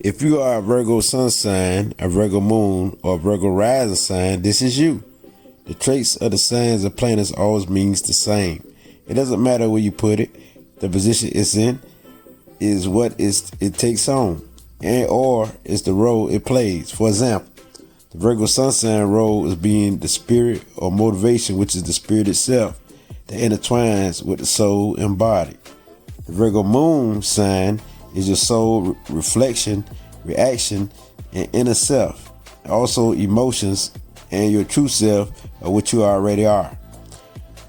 If you are a Virgo sun sign, a Virgo moon, or a Virgo rising sign, this is you. The traits of the signs and planets always means the same. It doesn't matter where you put it. The position it's in is what it takes on, and or is the role it plays. For example, the Virgo sun sign role is being the spirit or motivation, which is the spirit itself that intertwines with the soul and body. The Virgo moon sign is your soul reflection, reaction, and inner self. Also emotions and your true self are what you already are.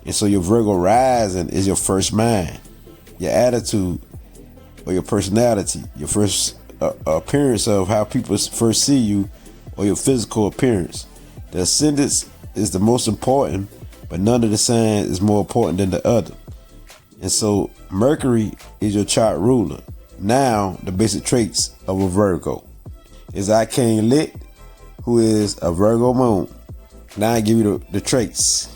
And so your Virgo rising is your first mind, your attitude, or your personality, your first appearance of how people first see you, or your physical appearance. The ascendant is the most important, but none of the signs is more important than the other. And so Mercury is your chart ruler. Now, the basic traits of a Virgo is Arcane Lit, who is a Virgo moon. Now I give you the traits.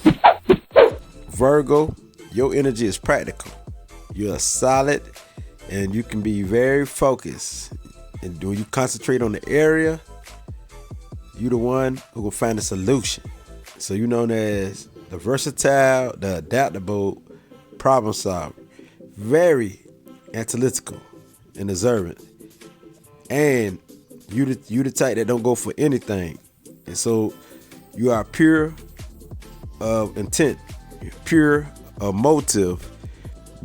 Virgo, your energy is practical. You're solid and you can be very focused. And when you concentrate on the area, you're the one who will find a solution. So you're known as the versatile, the adaptable problem solver. Very analytical and observant. And you the type that don't go for anything. And so you are pure of intent, pure of motive.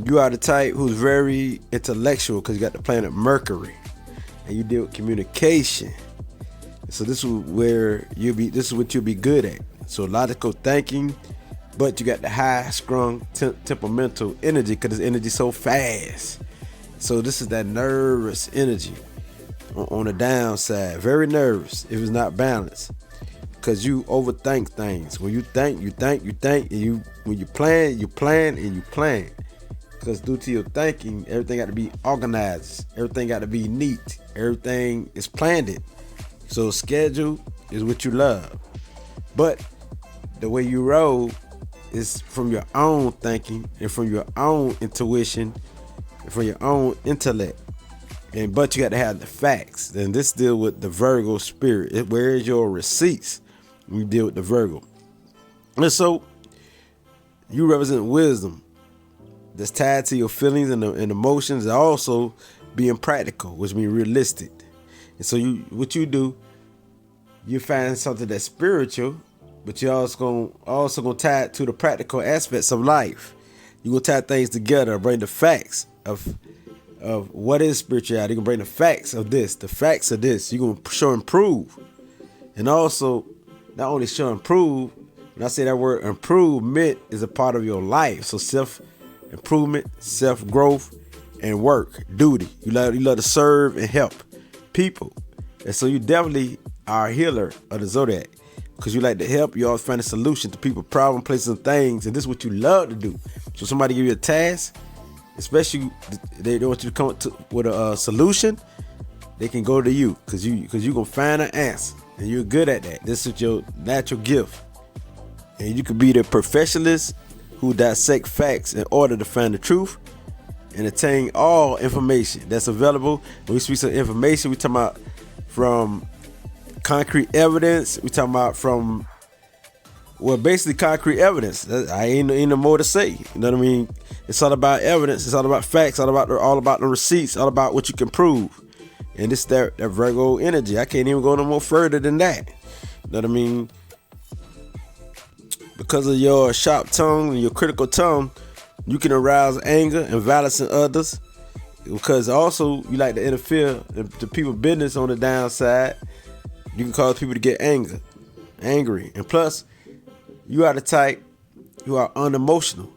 You are the type who's very intellectual because you got the planet Mercury, and you deal with communication. So this is where this is what you'll be good at. So logical thinking, but you got the high strung temperamental energy because this energy so fast. So this is that nervous energy on the downside. Very nervous if it's not balanced, because you overthink things. When you think, and when you plan, and you plan. Because due to your thinking, everything got to be organized. Everything got to be neat. Everything is planned. So schedule is what you love. But the way you roll is from your own thinking and from your own intuition and from your own intellect. But you got to have the facts. Then this deal with the Virgo spirit. Where is your receipts when you deal with the Virgo? And so you represent wisdom that's tied to your feelings and emotions, and also being practical, which means realistic. And so what you do, you find something that's spiritual, but you're also gonna tie it to the practical aspects of life. You're gonna tie things together, bring the facts of what is spirituality. You're gonna bring the facts of this, the facts of this. You're gonna show improve. And also, not only show improve, when I say that word improvement is a part of your life. So self-improvement, self-growth, and work, duty. You love to serve and help people. And so you definitely are a healer of the zodiac, because you like to help. You always find a solution to people's problem, places, and things. And this is what you love to do. So somebody give you a task, especially they want you to come up with a solution, they can go to you because you're going to find an answer. And you're good at that. This is your natural gift. And you could be the professionalist who dissect facts in order to find the truth and attain all information that's available. When we speak of information, we talking about from concrete evidence. We talking about from, well, basically concrete evidence. I ain't no more to say. You know what I mean? It's all about evidence. It's all about facts. All about the receipts. All about what you can prove. And this that Virgo energy. I can't even go no more further than that. You know what I mean? Because of your sharp tongue and your critical tongue, you can arouse anger and violence in others. Because also you like to interfere to people's business on the downside. You can cause people to get angry. And plus, you are the type who are unemotional.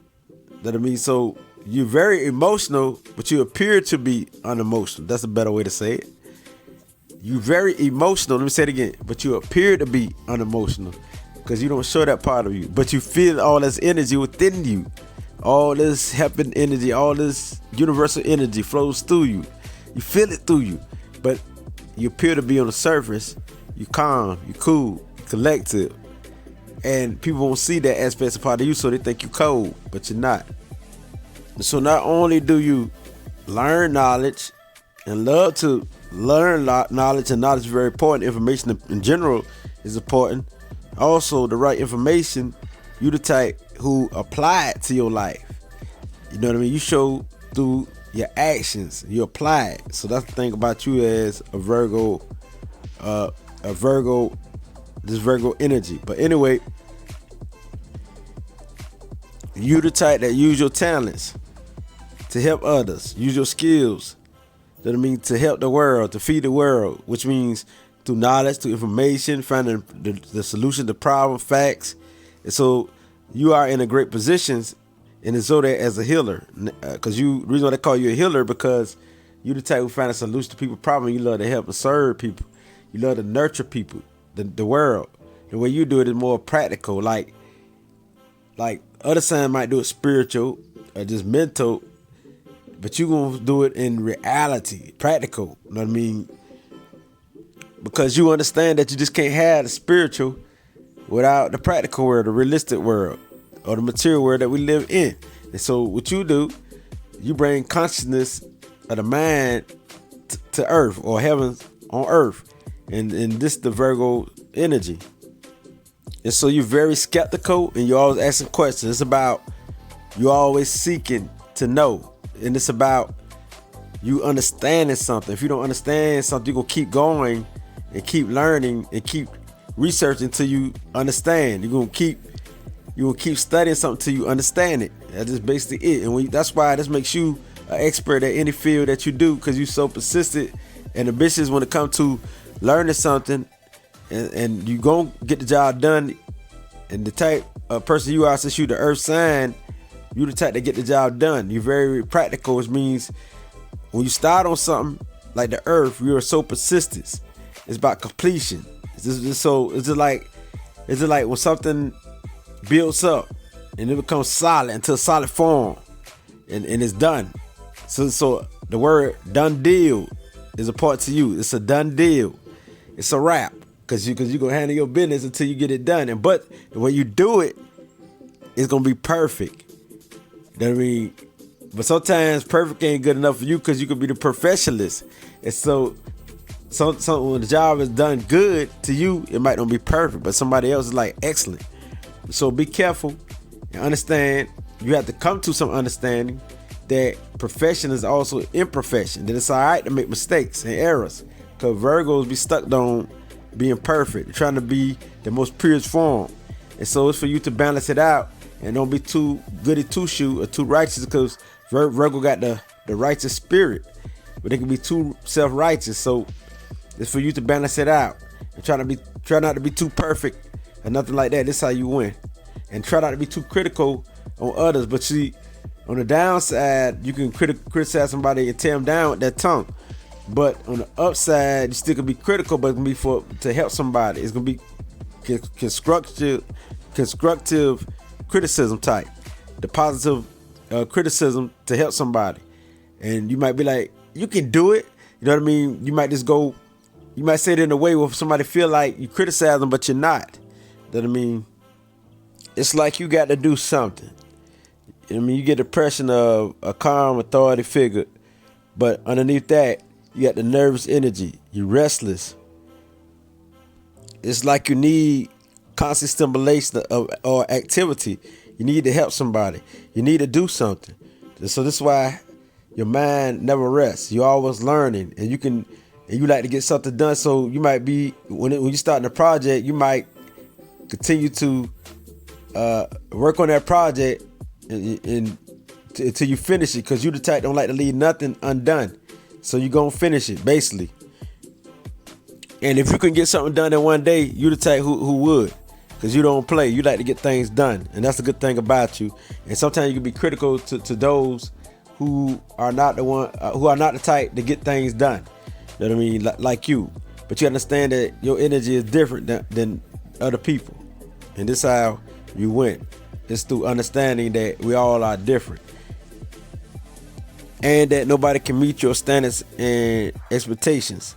That I mean, so you're very emotional, but you appear to be unemotional. That's a better way to say it. You're very emotional. Let me say it again. But you appear to be unemotional because you don't show that part of you. But you feel all this energy within you. All this helping energy, all this universal energy flows through you. You feel it through you. But you appear to be on the surface. You calm, you cool, you collective. And people won't see that aspect as a part of you, so they think you cold, but you're not. So not only do you learn knowledge and love to learn knowledge, and knowledge is very important. Information in general is important. Also, the right information, you the type who apply it to your life. You know what I mean? You show through your actions, you apply it. So that's the thing about you as a Virgo, this Virgo energy. But anyway, you the type that use your talents to help others, use your skills. That means to help the world, to feed the world, which means through knowledge, through information, finding the solution to problem, facts. And so you are in a great position in the zodiac as a healer. Because the reason why they call you a healer, because you the type who find a solution to people's problem. You love to help and serve people. You love to nurture people, the world. The way you do it is more practical. Like other signs might do it spiritual or just mental, but you gonna do it in reality, practical. You know what I mean? Because you understand that you just can't have the spiritual without the practical world, the realistic world, or the material world that we live in. And so what you do, you bring consciousness of the mind to earth, or heaven on earth. And this the Virgo energy. And so you're very skeptical, and you're always asking questions. It's about you always seeking to know. And it's about you understanding something. If you don't understand something, you're going to keep going and keep learning and keep researching until you understand. You're going to keep studying something until you understand it. That's just basically it. And that's why this makes you an expert at any field that you do, because you're so persistent and ambitious when it comes to learning something, and you going to get the job done. And the type of person you are, since you the earth sign, you the type to get the job done. You're very practical, which means when you start on something like the earth, you're so persistent. It's about completion. It's just like when something builds up and it becomes solid into a solid form, and it's done. So the word done deal is a part to you. It's a done deal. It's a wrap, because you're gonna handle your business until you get it done. But when you do it, it's gonna be perfect. You know what I mean? But sometimes perfect ain't good enough for you, because you could be the perfectionist. And so when the job is done good to you, it might not be perfect, but somebody else is like excellent. So be careful and understand. You have to come to some understanding that perfection is also imperfection. That it's all right to make mistakes and errors, because Virgos be stuck on being perfect, trying to be the most purest form. And so it's for you to balance it out. And don't be too goody two-shoe or too righteous, because Virgo got the righteous spirit, but they can be too self-righteous. So it's for you to balance it out and try not to be too perfect or nothing like that. This is how you win. And try not to be too critical on others. But see, on the downside, you can criticize somebody and tear them down with that tongue. But on the upside, you still can be critical, but it's gonna be to help somebody. It's gonna be constructive criticism type, the positive criticism to help somebody. And you might be like, you can do it. You know what I mean? You might say it in a way where somebody feel like you criticize them, but you're not. You know what I mean? It's like you got to do something. You know what I mean? You get the impression of a calm authority figure, but underneath that, you got the nervous energy. You're restless. It's like you need constant stimulation or activity. You need to help somebody. You need to do something. So this is why your mind never rests. You're always learning, and you like to get something done. So you might be, when you start a project, you might continue to work on that project until you finish it, because you the type don't like to leave nothing undone. So you're gonna finish it, basically. And if you can get something done in one day, you the type who would, because you don't play. You like to get things done, and that's a good thing about you. And sometimes you can be critical to those who are not the type to get things done. You know what I mean? Like you. But you understand that your energy is different than other people, and this is how you win. It's through understanding that we all are different, and that nobody can meet your standards and expectations.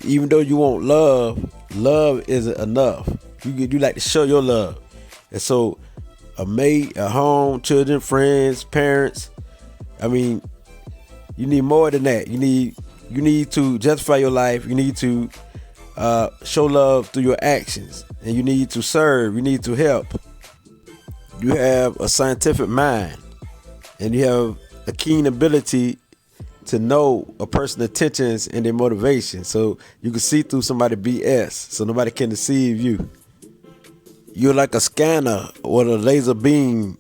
Even though you want love isn't enough. You like to show your love. And so a mate, a home, children, friends, parents, I mean, you need more than that. You you need to justify your life. You need to show love through your actions, and you need to serve. You need to help. You have a scientific mind, and you have a keen ability to know a person's intentions and their motivation, so you can see through somebody BS, so nobody can deceive you. You're like a scanner with a laser beam,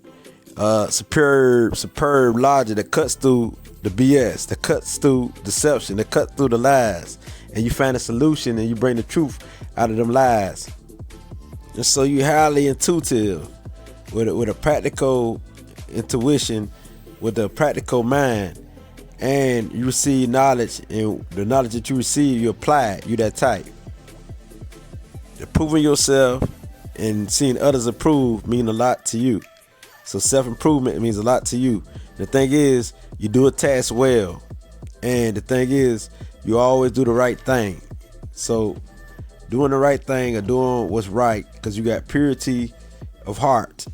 superb logic that cuts through the BS, that cuts through deception, that cuts through the lies, and you find a solution and you bring the truth out of them lies. And so you're highly intuitive with a practical intuition, with a practical mind, and you receive knowledge, and the knowledge that you receive, you apply it. You that type. Improving yourself and seeing others improve mean a lot to you. So self-improvement means a lot to you. The thing is, you do a task well, and the thing is, you always do the right thing. So doing the right thing or doing what's right, because you got purity of heart,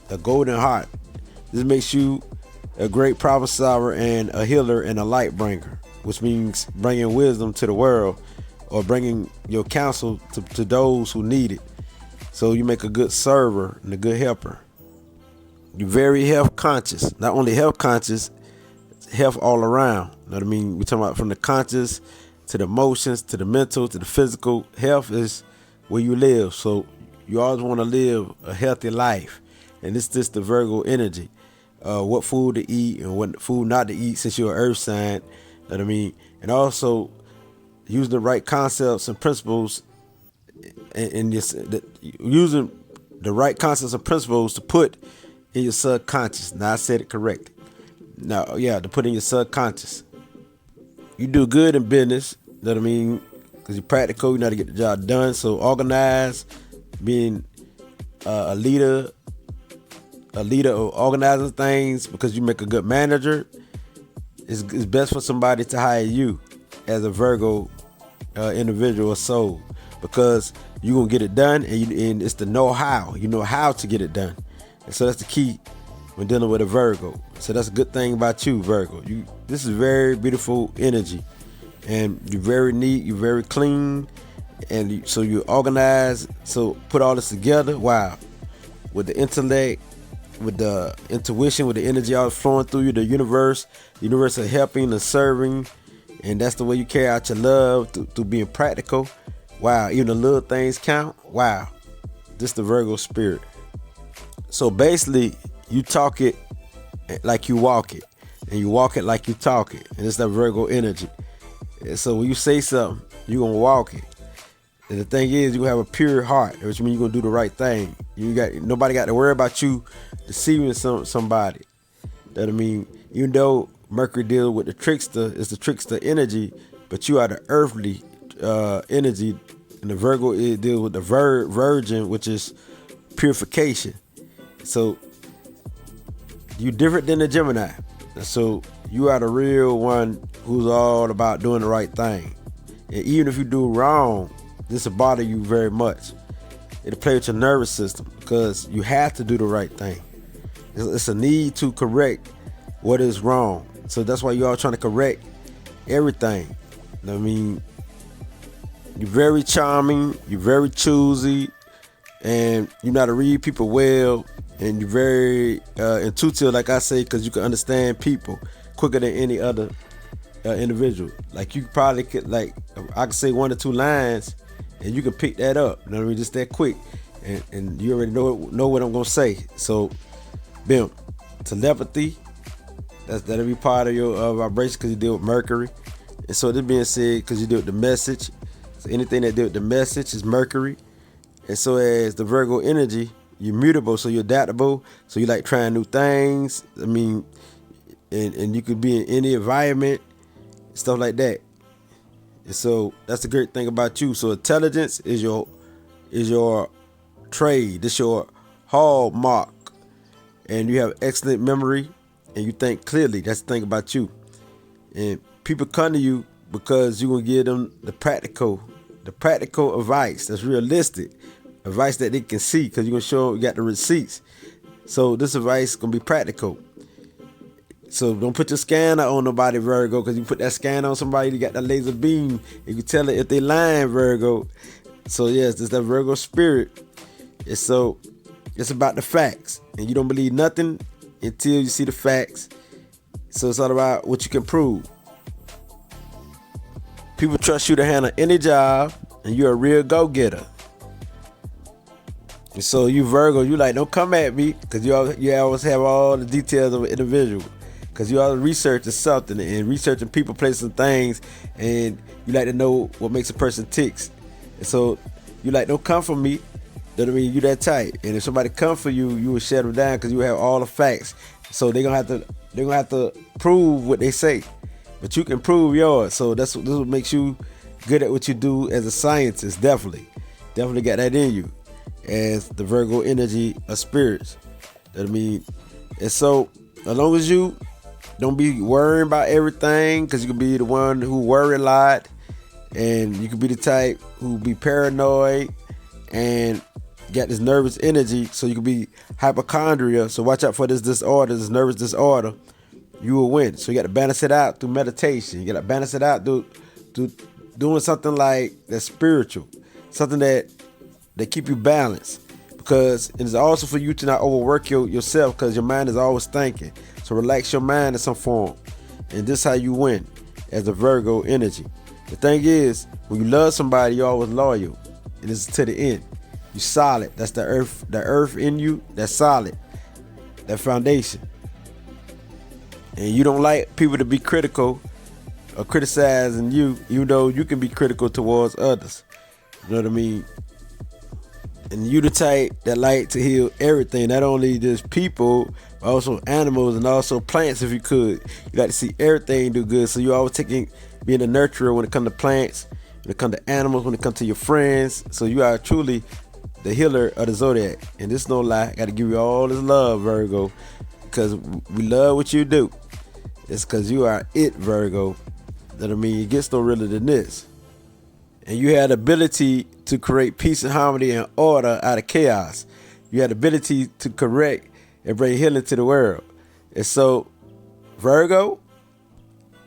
a golden heart. This makes you a great problem solver and a healer and a light bringer, which means bringing wisdom to the world, or bringing your counsel to those who need it. So you make a good server and a good helper. You're very health conscious. Not only health conscious, health all around. You know what I mean? We're talking about from the conscious to the emotions to the mental to the physical. Health is where you live. So you always want to live a healthy life. And it's just the Virgo energy. What food to eat and what food not to eat, since you're an earth sign. You know what I mean? And also using the right concepts and principles, and using the right concepts and principles to put in your subconscious. Now I said it correctly. Now, yeah, to put in your subconscious. You do good in business, you know what I mean? Because you're practical, you know how to get the job done. So organize, being a leader of organizing things, because you make a good manager. It's best for somebody to hire you as a Virgo individual or soul, because you're going to get it done, and it's the know-how. You know how to get it done. And so that's the key when dealing with a Virgo. So that's a good thing about you, Virgo. This is very beautiful energy, and you're very neat, you're very clean, and so you're organized. So put all this together, wow, with the intellect, with the intuition, with the energy all flowing through you, the universe is helping and serving, and that's the way you carry out your love through being practical. Wow, even the little things count. Wow, this is the Virgo spirit. So basically, you talk it like you walk it, and you walk it like you talk it, and it's that Virgo energy. And so when you say something, you're gonna walk it. And the thing is, you have a pure heart, which means you're gonna do the right thing. Nobody got to worry about you deceiving somebody. That I mean, even though Mercury deals with the trickster, it's the trickster energy, but you are the earthly energy, and the Virgo deals with the virgin, which is purification. So you're different than the Gemini. So you are the real one who's all about doing the right thing. And even if you do wrong, this will bother you very much. It'll play with your nervous system, because you have to do the right thing. It's a need to correct what is wrong. So that's why you're all trying to correct everything. I mean, you're very charming, you're very choosy, and you know how to read people well, and you're very intuitive, like I say, because you can understand people quicker than any other individual. Like you probably could, like I could say 1 or 2 lines, and you can pick that up. You know what I mean? Just that quick, and you already know what I'm gonna say. So, boom, telepathy. That'll be part of your vibration, because you deal with Mercury. And so this being said, because you deal with the message, so anything that deal with the message is Mercury. And so as the Virgo energy, you're mutable, so you're adaptable, so you like trying new things. I mean, and you could be in any environment, stuff like that. And so that's the great thing about you. So intelligence is your trade. This your hallmark, and you have excellent memory, and you think clearly. That's the thing about you. And people come to you because you're gonna give them the practical advice that's realistic, advice that they can see, because you're gonna show them you got the receipts. So this advice is gonna be practical. So don't put your scanner on nobody, Virgo, because you put that scanner on somebody, you got that laser beam, you can tell it if they lying, Virgo. So yes, it's that Virgo spirit. And so it's about the facts, and you don't believe nothing until you see the facts. So it's all about what you can prove. People trust you to handle any job, and you're a real go-getter. And so you Virgo, you like, don't come at me, because you always have all the details of an individual. Because you always researching something and researching people, places, and things, and you like to know what makes a person ticks. And so you like, don't come for me. That mean you that type. And if somebody come for you, you will shut them down because you have all the facts. So they're gonna have to prove what they say, but you can prove yours. So this what makes you good at what you do as a scientist. Definitely got that in you as the Virgo energy of spirits. That I mean, and so as long as you don't be worrying about everything, because you can be the one who worry a lot, and you can be the type who be paranoid and got this nervous energy, so you can be hypochondria. So watch out for this disorder, this nervous disorder. You will win. So you got to balance it out through meditation. You got to balance it out through doing something like that's spiritual, something that keep you balanced. Because it's also for you to not overwork yourself, because your mind is always thinking. So relax your mind in some form, and this is how you win as a Virgo energy. The thing is, when you love somebody, you're always loyal, and it's to the end. You solid. That's the earth in you. That's solid. That foundation. And you don't like people to be critical or criticizing you, even though you can be critical towards others. You know what I mean? And you the type that like to heal everything, not only just people, but also animals and also plants if you could. You like to see everything do good. So you always being a nurturer when it comes to plants, when it comes to animals, when it comes to your friends. So you are truly the healer of the zodiac. And this no lie, I gotta give you all this love, Virgo, because we love what you do. It's because you are it, Virgo. That I mean, it gets no realer than this. And you had the ability to create peace and harmony and order out of chaos. You had the ability to correct and bring healing to the world. And so, Virgo,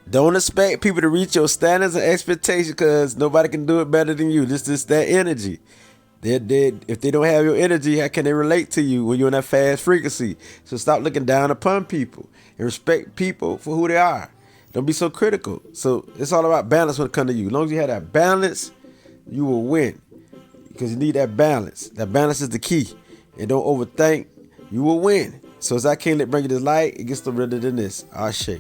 don't expect people to reach your standards and expectations, because nobody can do it better than you. This is that energy. If they don't have your energy, how can they relate to you when you're in that fast frequency? So stop looking down upon people and respect people for who they are. Don't be so critical. So it's all about balance when it comes to you. As long as you have that balance, you will win, because you need that balance. That balance is the key. And don't overthink. You will win. So as I can't let bring you this light, it gets no realer than this. Ashe.